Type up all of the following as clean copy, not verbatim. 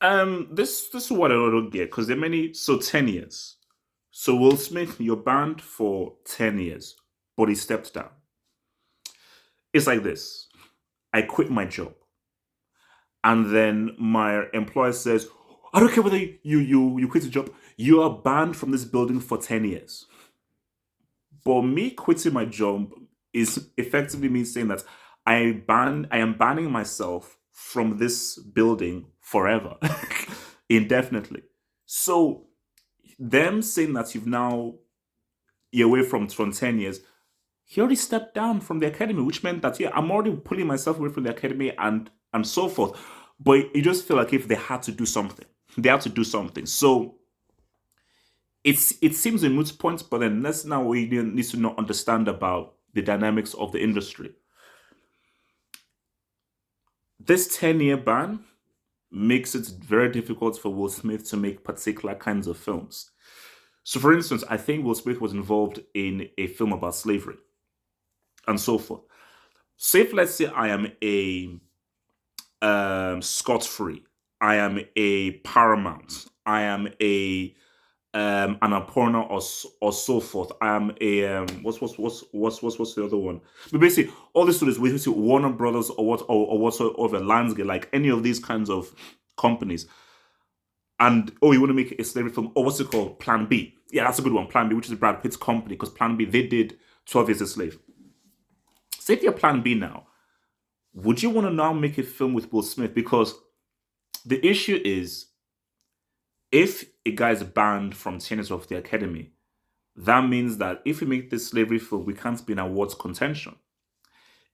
This is what I don't get because there are many. So 10 years. So Will Smith, you're banned for 10 years, but he stepped down. It's like this. I quit my job, and then my employer says, "I don't care whether you quit your job. You are banned from this building for 10 years." But me quitting my job is effectively me saying that I am banning myself from this building forever, indefinitely. So them saying that you're away from 10 years, he already stepped down from the academy, which meant that yeah, I'm already pulling myself away from the academy and so forth. But you just feel like if they had to do something, they had to do something. So it seems a moot point, but then that's now what you need to not understand about the dynamics of the industry. This 10-year ban makes it very difficult for Will Smith to make particular kinds of films. So, for instance, I think Will Smith was involved in a film about slavery and so forth. Say, if let's say I am a Scott Free, I am a Paramount, I am a an Aporna or so forth. I am a what's the other one? But basically, all this studios with Warner Brothers or whatsoever, Lionsgate, like any of these kinds of companies. And oh, you want to make a slavery film? Oh, what's it called? Plan B. Yeah, that's a good one. Plan B, which is Brad Pitt's company, because Plan B they did 12 Years a Slave. Say if you're Plan B now, would you want to now make a film with Will Smith? Because the issue is, if a guy is banned from tennis of the academy, that means that if we make this slavery film, we can't be in awards contention.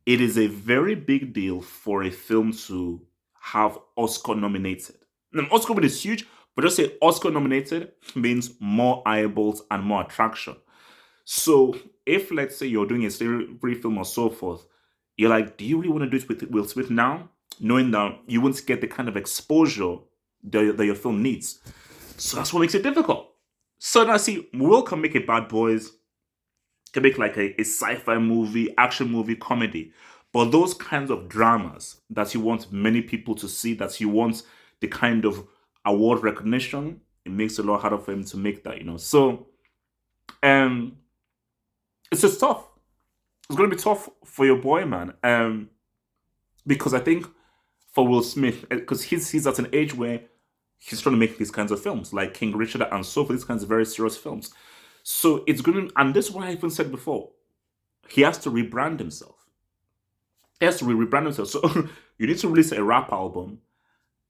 It is a very big deal for a film to have Oscar nominated. Now, Oscar win is huge, but just say Oscar nominated means more eyeballs and more attraction. So if let's say you're doing a slavery film or so forth, you're like, do you really want to do it with Will Smith now? Knowing that you won't get the kind of exposure that your film needs. So that's what makes it difficult. So now see, Will can make a Bad Boys, can make like a sci-fi movie, action movie, comedy. But those kinds of dramas that you want many people to see, that you want the kind of award recognition, it makes it a lot harder for him to make that. So it's just tough. It's gonna be tough for your boy, man. Because I think for Will Smith, because he's at an age where he's trying to make these kinds of films, like King Richard and so forth, these kinds of very serious films. So it's going to, and this is what I even said before, he has to rebrand himself. He has to rebrand himself. So you need to release a rap album,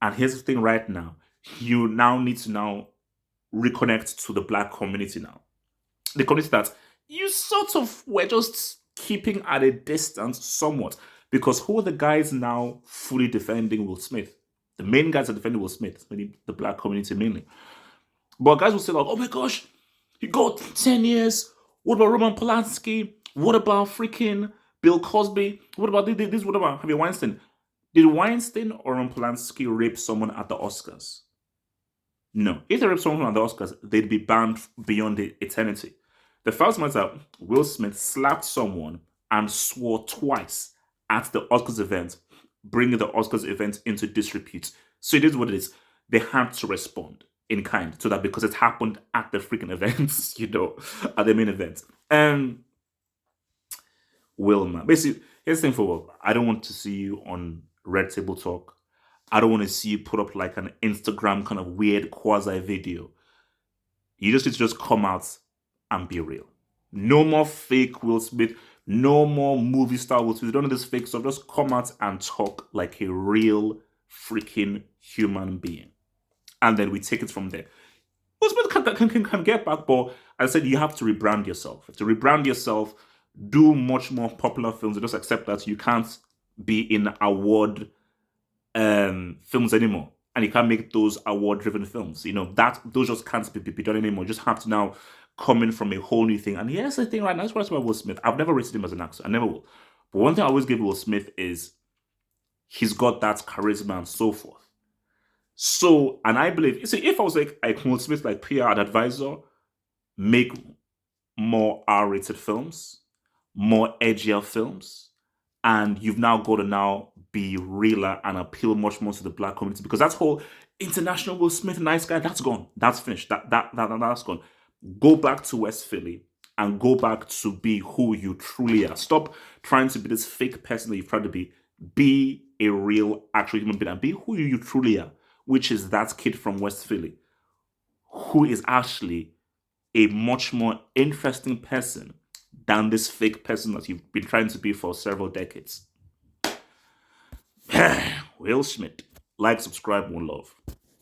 and here's the thing right now, you now need to now reconnect to the black community now. The community that you sort of were just keeping at a distance somewhat. Because who are the guys now fully defending Will Smith? The main guys are defending Will Smith, maybe the black community mainly. But guys will say like, oh my gosh, he got 10 years. What about Roman Polanski? What about freaking Bill Cosby? What about this? What about Harvey Weinstein? Did Weinstein or Roman Polanski rape someone at the Oscars? No. If they raped someone at the Oscars, they'd be banned beyond the eternity. The first matter, Will Smith slapped someone and swore twice at the Oscars event, bringing the Oscars event into disrepute. So it is what it is. They had to respond in kind to that because it happened at the freaking events, at the main event. And Will, man. Basically, here's the thing for Will. I don't want to see you on Red Table Talk. I don't want to see you put up like an Instagram kind of weird quasi video. You just need to just come out and be real. No more fake Will Smith. No more movie star Will Smith. Don't do this fake stuff. Just come out and talk like a real freaking human being. And then we take it from there. Will Smith can get back, but as I said, you have to rebrand yourself. To rebrand yourself, do much more popular films, and just accept that you can't be in award films anymore. And you can't make those award-driven films. Those just can't be done anymore. You just have to now come in from a whole new thing. And here's the thing right now, that's what I about Will Smith. I've never rated him as an actor. I never will. But one thing I always give Will Smith is he's got that charisma and so forth. So, and I believe, see, if I was like Will Smith, like PR advisor, make more R-rated films, more edgier films, and you've now got to now be realer and appeal much more to the black community, because that's whole international Will Smith nice guy, that's gone. That's finished. That's gone. Go back to West Philly and go back to be who you truly are. Stop trying to be this fake person that you've tried to be. Be a real actual human being and be who you truly are, which is that kid from West Philly who is actually a much more interesting person than this fake person that you've been trying to be for several decades. Will Smith. Like, subscribe, one love.